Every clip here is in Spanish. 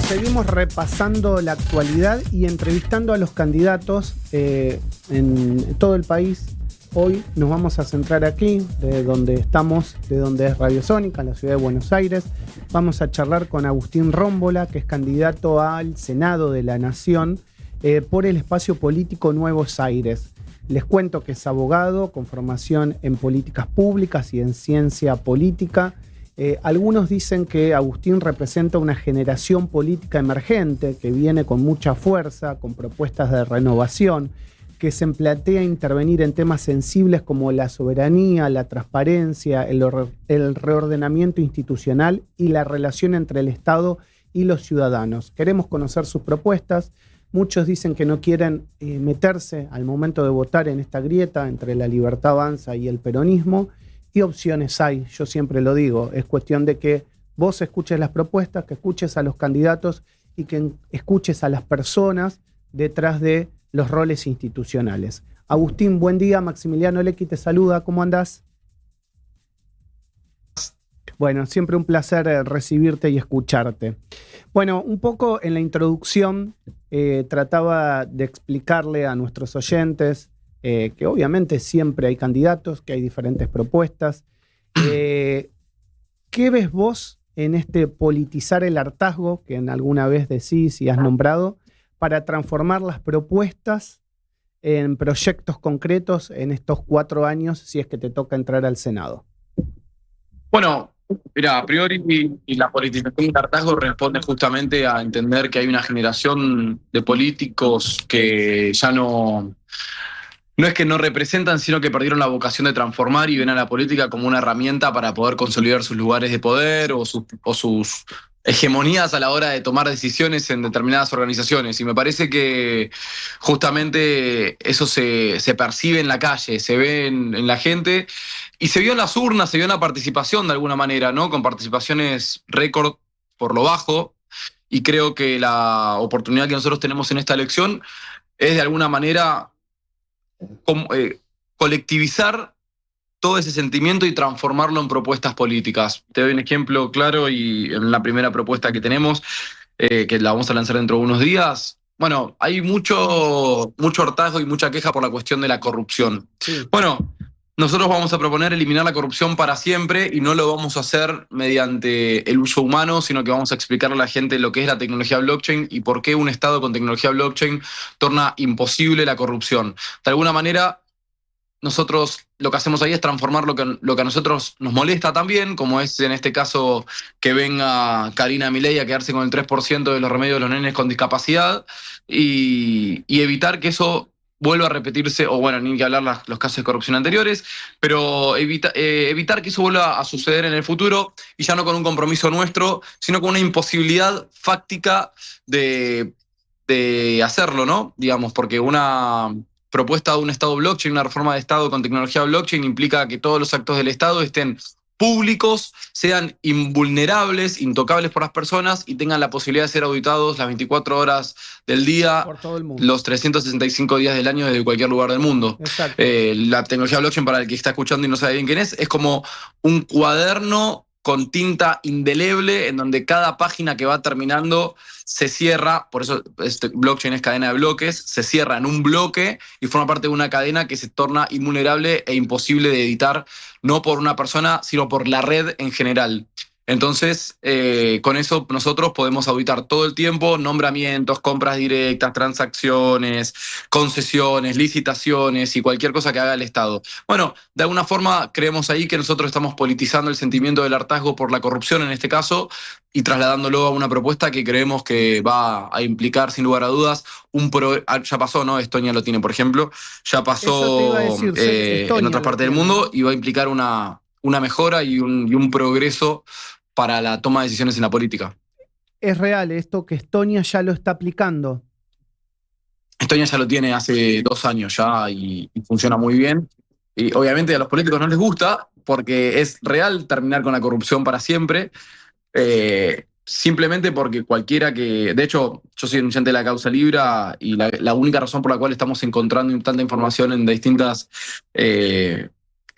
seguimos repasando la actualidad y entrevistando a los candidatos en todo el país. Hoy nos vamos a centrar aquí, de donde estamos, de donde es Radio Sónica, en la ciudad de Buenos Aires. Vamos a charlar con Agustín Rómbola, que es candidato al Senado de la Nación por el espacio político Nuevos Aires. Les cuento que es abogado con formación en políticas públicas y en ciencia política. Algunos dicen que Agustín representa una generación política emergente que viene con mucha fuerza, con propuestas de renovación, que se plantea intervenir en temas sensibles como la soberanía, la transparencia, el reordenamiento institucional y la relación entre el Estado y los ciudadanos. Queremos conocer sus propuestas. Muchos dicen que no quieren meterse al momento de votar en esta grieta entre la Libertad Avanza y el peronismo. Y opciones hay, yo siempre lo digo, es cuestión de que vos escuches las propuestas, que escuches a los candidatos y que escuches a las personas detrás de los roles institucionales. Agustín, buen día. Maximiliano Lecky te saluda. ¿Cómo andás? Bueno, siempre un placer recibirte y escucharte. Bueno, un poco en la introducción trataba de explicarle a nuestros oyentes que obviamente siempre hay candidatos, que hay diferentes propuestas. ¿Qué ves vos en este politizar el hartazgo que en alguna vez decís y has nombrado para transformar las propuestas en proyectos concretos en estos 4 años si es que te toca entrar al Senado? Bueno, mira, a priori y la politización del hartazgo responde justamente a entender que hay una generación de políticos que ya no es que no representan, sino que perdieron la vocación de transformar y ven a la política como una herramienta para poder consolidar sus lugares de poder o sus hegemonías a la hora de tomar decisiones en determinadas organizaciones. Y me parece que justamente eso se percibe en la calle, se ve en la gente y se vio en las urnas, se vio en la participación de alguna manera, ¿no? Con participaciones récord por lo bajo. Y creo que la oportunidad que nosotros tenemos en esta elección es de alguna manera colectivizar todo ese sentimiento y transformarlo en propuestas políticas. Te doy un ejemplo claro y en la primera propuesta que tenemos, que la vamos a lanzar dentro de unos días. Bueno, hay mucho hartazgo y mucha queja por la cuestión de la corrupción. Sí. Bueno, nosotros vamos a proponer eliminar la corrupción para siempre y no lo vamos a hacer mediante el uso humano, sino que vamos a explicarle a la gente lo que es la tecnología blockchain y por qué un Estado con tecnología blockchain torna imposible la corrupción. De alguna manera, nosotros lo que hacemos ahí es transformar lo que a nosotros nos molesta también, como es en este caso que venga Karina Milei a quedarse con el 3% de los remedios de los nenes con discapacidad y evitar que eso vuelva a repetirse, o bueno, ni que hablar los casos de corrupción anteriores, pero evitar que eso vuelva a suceder en el futuro y ya no con un compromiso nuestro, sino con una imposibilidad fáctica de hacerlo, ¿no? Digamos, porque una propuesta de un Estado blockchain, una reforma de Estado con tecnología blockchain implica que todos los actos del Estado estén públicos, sean invulnerables, intocables por las personas y tengan la posibilidad de ser auditados las 24 horas del día, por todo el mundo, los 365 días del año desde cualquier lugar del mundo. La tecnología blockchain, para el que está escuchando y no sabe bien quién es como un cuaderno con tinta indeleble en donde cada página que va terminando se cierra, por eso blockchain es cadena de bloques, se cierra en un bloque y forma parte de una cadena que se torna invulnerable e imposible de editar, no por una persona, sino por la red en general. Entonces, con eso nosotros podemos auditar todo el tiempo nombramientos, compras directas, transacciones, concesiones, licitaciones y cualquier cosa que haga el Estado. Bueno, de alguna forma creemos ahí que nosotros estamos politizando el sentimiento del hartazgo por la corrupción en este caso y trasladándolo a una propuesta que creemos que va a implicar sin lugar a dudas ya pasó, ¿no? Estonia lo tiene, por ejemplo, ya pasó en otras partes del mundo y va a implicar una mejora y un progreso para la toma de decisiones en la política. ¿Es real esto que Estonia ya lo está aplicando? Estonia ya lo tiene hace 2 años ya y funciona muy bien. Y obviamente a los políticos no les gusta porque es real terminar con la corrupción para siempre. Simplemente porque cualquiera que... De hecho, yo soy denunciante de la causa Libra y la única razón por la cual estamos encontrando tanta información en distintas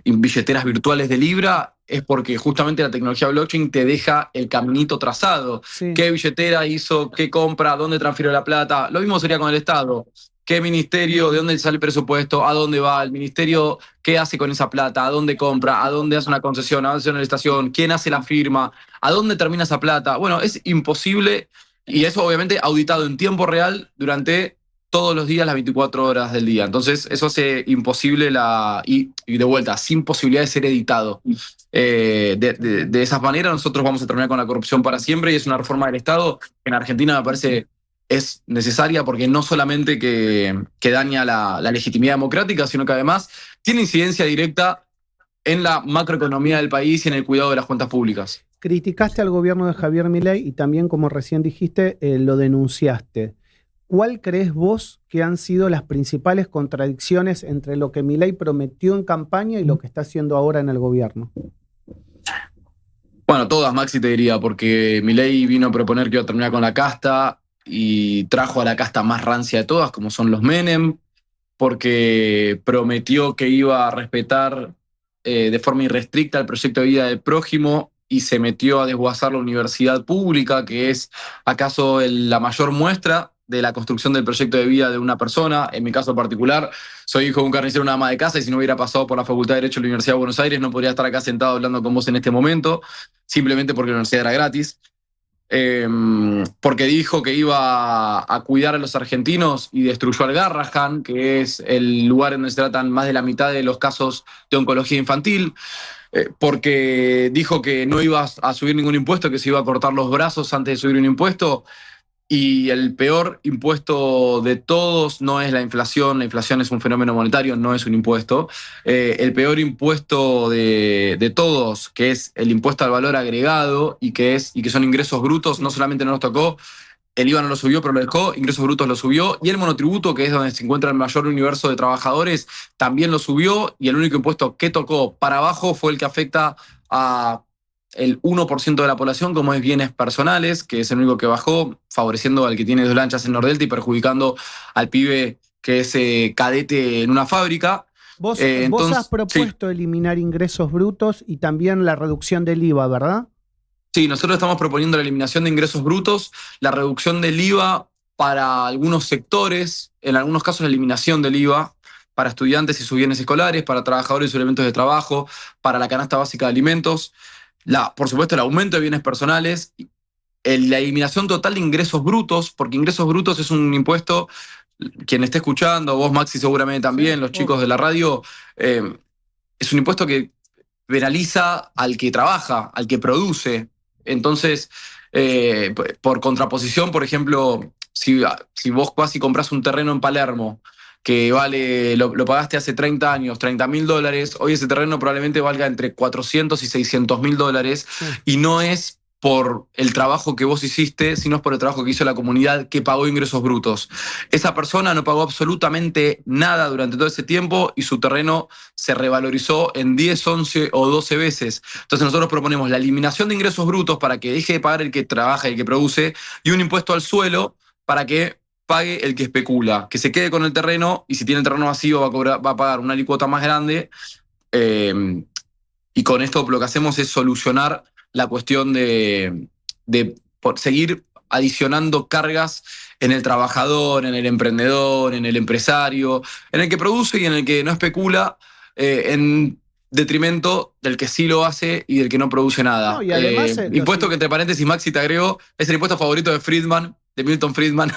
billeteras virtuales de Libra es porque justamente la tecnología blockchain te deja el caminito trazado. Sí. ¿Qué billetera hizo? ¿Qué compra? ¿Dónde transfirió la plata? Lo mismo sería con el Estado. ¿Qué ministerio? ¿De dónde sale el presupuesto? ¿A dónde va? ¿El ministerio qué hace con esa plata? ¿A dónde compra? ¿A dónde hace una concesión? ¿A dónde hace una licitación? ¿Quién hace la firma? ¿A dónde termina esa plata? Bueno, es imposible, y eso obviamente auditado en tiempo real durante todos los días, las 24 horas del día. Entonces, eso hace imposible y de vuelta, sin posibilidad de ser editado. De esas maneras, nosotros vamos a terminar con la corrupción para siempre, y es una reforma del Estado que en Argentina me parece es necesaria, porque no solamente que daña la legitimidad democrática, sino que además tiene incidencia directa en la macroeconomía del país y en el cuidado de las cuentas públicas. Criticaste al gobierno de Javier Milei y también, como recién dijiste, lo denunciaste. ¿Cuál crees vos que han sido las principales contradicciones entre lo que Milei prometió en campaña y lo que está haciendo ahora en el gobierno? Bueno, todas, Maxi, te diría, porque Milei vino a proponer que iba a terminar con la casta y trajo a la casta más rancia de todas, como son los Menem, porque prometió que iba a respetar de forma irrestricta el proyecto de vida del prójimo y se metió a desguazar la universidad pública, que es acaso la mayor muestra de la construcción del proyecto de vida de una persona. En mi caso particular, soy hijo de un carnicero y una ama de casa, y si no hubiera pasado por la Facultad de Derecho de la Universidad de Buenos Aires, no podría estar acá sentado hablando con vos en este momento, simplemente porque la universidad era gratis. Porque dijo que iba a cuidar a los argentinos y destruyó al Garrahan, que es el lugar donde se tratan más de la mitad de los casos de oncología infantil. Porque dijo que no iba a subir ningún impuesto, que se iba a cortar los brazos antes de subir un impuesto. Y el peor impuesto de todos no es la inflación es un fenómeno monetario, no es un impuesto. El peor impuesto de todos, que es el impuesto al valor agregado y que son ingresos brutos, no solamente no nos tocó, el IVA no lo subió, pero lo dejó, ingresos brutos lo subió, y el monotributo, que es donde se encuentra el mayor universo de trabajadores, también lo subió, y el único impuesto que tocó para abajo fue el que afecta a el 1% de la población, como es bienes personales, que es el único que bajó, favoreciendo al que tiene 2 lanchas en Nordelta y perjudicando al pibe que es cadete en una fábrica. Vos has propuesto eliminar ingresos brutos y también la reducción del IVA, ¿verdad? Sí, nosotros estamos proponiendo la eliminación de ingresos brutos, la reducción del IVA para algunos sectores, en algunos casos la eliminación del IVA para estudiantes y sus bienes escolares, para trabajadores y sus elementos de trabajo, para la canasta básica de alimentos. Por supuesto, el aumento de bienes personales, la eliminación total de ingresos brutos, porque ingresos brutos es un impuesto, quien esté escuchando, vos, Maxi, seguramente también, sí, los chicos de la radio, es un impuesto que penaliza al que trabaja, al que produce. Entonces, por contraposición, por ejemplo, si vos vas y compras un terreno en Palermo, que vale, lo pagaste hace 30 años, $30.000, hoy ese terreno probablemente valga entre 400 y $600.000, sí, y no es por el trabajo que vos hiciste, sino es por el trabajo que hizo la comunidad que pagó ingresos brutos. Esa persona no pagó absolutamente nada durante todo ese tiempo y su terreno se revalorizó en 10, 11 o 12 veces. Entonces nosotros proponemos la eliminación de ingresos brutos para que deje de pagar el que trabaja y el que produce, y un impuesto al suelo para que pague el que especula, que se quede con el terreno, y si tiene el terreno vacío va a pagar una alícuota más grande. Y con esto lo que hacemos es solucionar la cuestión de seguir adicionando cargas en el trabajador, en el emprendedor, en el empresario, en el que produce y en el que no especula, en detrimento del que sí lo hace y del que no produce nada. No, y además, impuesto que, entre paréntesis, Maxi, te agrego, es el impuesto favorito de Friedman, de Milton Friedman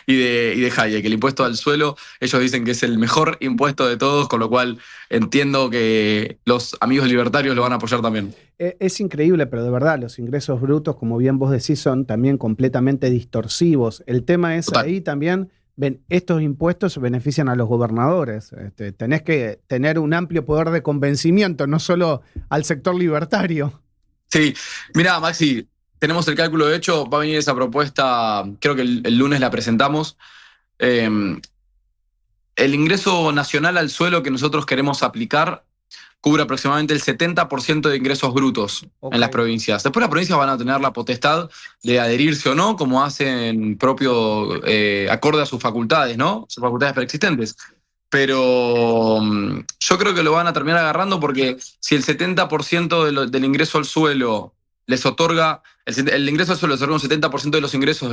y de Hayek. El impuesto al suelo, ellos dicen que es el mejor impuesto de todos, con lo cual entiendo que los amigos libertarios lo van a apoyar también. Es increíble, pero de verdad, los ingresos brutos, como bien vos decís, son también completamente distorsivos. El tema es, total, ahí también, estos impuestos benefician a los gobernadores. Tenés que tener un amplio poder de convencimiento, no solo al sector libertario. Sí, mirá, Maxi, tenemos el cálculo hecho, va a venir esa propuesta, creo que el lunes la presentamos. El ingreso nacional al suelo que nosotros queremos aplicar cubre aproximadamente el 70% de ingresos brutos, okay, en las provincias. Después las provincias van a tener la potestad de adherirse o no, como hacen propio, acorde a sus facultades, ¿no? Sus facultades preexistentes. Pero yo creo que lo van a terminar agarrando porque si el 70% del ingreso al suelo les otorga, el ingreso al suelo les otorga un 70% de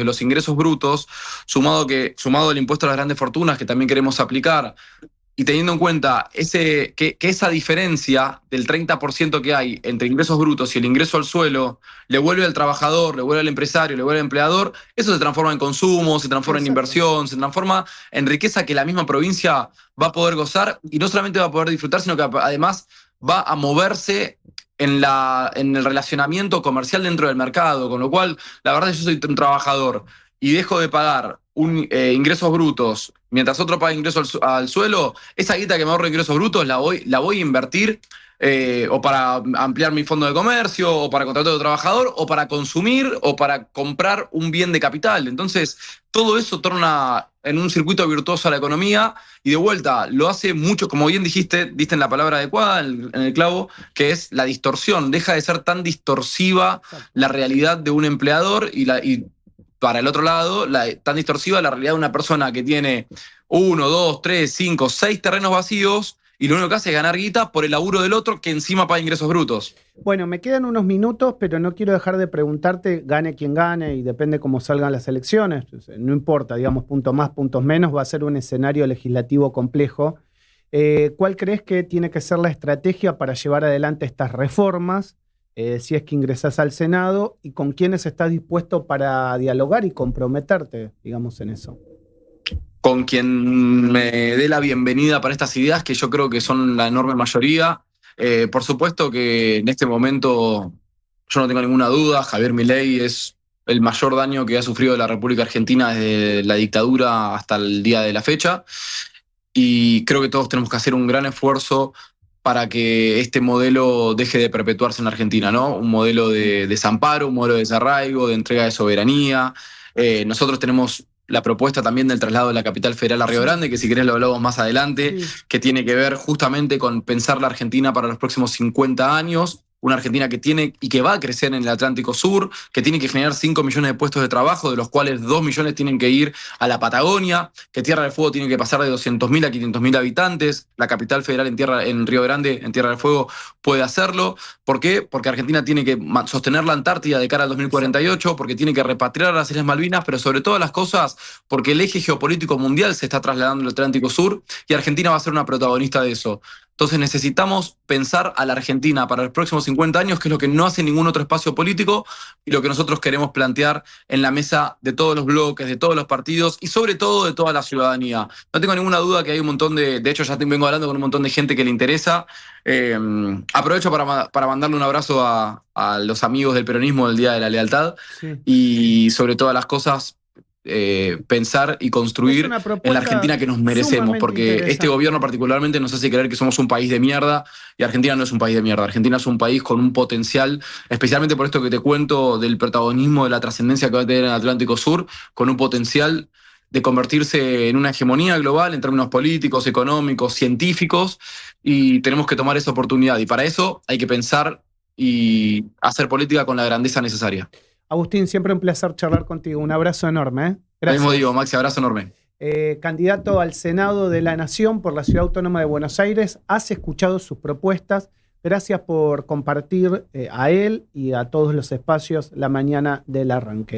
los ingresos brutos, sumado al impuesto a las grandes fortunas que también queremos aplicar, y teniendo en cuenta que esa diferencia del 30% que hay entre ingresos brutos y el ingreso al suelo le vuelve al trabajador, le vuelve al empresario, le vuelve al empleador, eso se transforma en consumo, se transforma en inversión, se transforma en riqueza que la misma provincia va a poder gozar y no solamente va a poder disfrutar, sino que además va a moverse en el relacionamiento comercial dentro del mercado, con lo cual, la verdad, yo soy un trabajador y dejo de pagar ingresos brutos mientras otro paga ingresos al suelo, esa guita que me ahorro ingresos brutos la voy a invertir o para ampliar mi fondo de comercio, o para contratar a otro trabajador, o para consumir, o para comprar un bien de capital. Entonces, todo eso torna en un circuito virtuoso a la economía y de vuelta lo hace mucho, como bien dijiste, diste en la palabra adecuada, en el clavo, que es la distorsión. Deja de ser tan distorsiva la realidad de un empleador y para el otro lado, tan distorsiva la realidad de una persona que tiene 1, 2, 3, 5, 6 terrenos vacíos y lo único que hace es ganar guita por el laburo del otro que encima paga ingresos brutos. Bueno, me quedan unos minutos, pero no quiero dejar de preguntarte, gane quien gane y depende cómo salgan las elecciones, no importa, digamos, puntos más, puntos menos, va a ser un escenario legislativo complejo. ¿Cuál crees que tiene que ser la estrategia para llevar adelante estas reformas? Si es que ingresás al Senado, y con quiénes estás dispuesto para dialogar y comprometerte, digamos, en eso. Con quien me dé la bienvenida para estas ideas, que yo creo que son la enorme mayoría. Por supuesto que en este momento yo no tengo ninguna duda, Javier Milei es el mayor daño que ha sufrido la República Argentina desde la dictadura hasta el día de la fecha, y creo que todos tenemos que hacer un gran esfuerzo para que este modelo deje de perpetuarse en la Argentina, ¿no? Un modelo de desamparo, un modelo de desarraigo, de entrega de soberanía. Nosotros tenemos la propuesta también del traslado de la capital federal a Río Grande, que si querés lo hablamos más adelante, que tiene que ver justamente con pensar la Argentina para los próximos 50 años, una Argentina que tiene y que va a crecer en el Atlántico Sur, que tiene que generar 5 millones de puestos de trabajo, de los cuales 2 millones tienen que ir a la Patagonia, que Tierra del Fuego tiene que pasar de 200.000 a 500.000 habitantes, la capital federal en Río Grande, en Tierra del Fuego, puede hacerlo. ¿Por qué? Porque Argentina tiene que sostener la Antártida de cara al 2048, porque tiene que repatriar a las Islas Malvinas, pero sobre todas las cosas, porque el eje geopolítico mundial se está trasladando al Atlántico Sur y Argentina va a ser una protagonista de eso. Entonces necesitamos pensar a la Argentina para los próximos 50 años, que es lo que no hace ningún otro espacio político y lo que nosotros queremos plantear en la mesa de todos los bloques, de todos los partidos y sobre todo de toda la ciudadanía. No tengo ninguna duda que hay un montón de hecho ya vengo hablando con un montón de gente que le interesa. Aprovecho para mandarle un abrazo a los amigos del peronismo del Día de la Lealtad, y sobre todas las cosas pensar y construir en la Argentina que nos merecemos, porque este gobierno particularmente nos hace creer que somos un país de mierda, y Argentina no es un país de mierda. Argentina es un país con un potencial, especialmente por esto que te cuento del protagonismo, de la trascendencia que va a tener en el Atlántico Sur, con un potencial de convertirse en una hegemonía global en términos políticos, económicos, científicos, y tenemos que tomar esa oportunidad, y para eso hay que pensar y hacer política con la grandeza necesaria. Agustín, siempre un placer charlar contigo. Un abrazo enorme. Gracias. Lo mismo digo, Maxi, abrazo enorme. Candidato al Senado de la Nación por la Ciudad Autónoma de Buenos Aires, has escuchado sus propuestas. Gracias por compartir a él y a todos los espacios la mañana del arranque.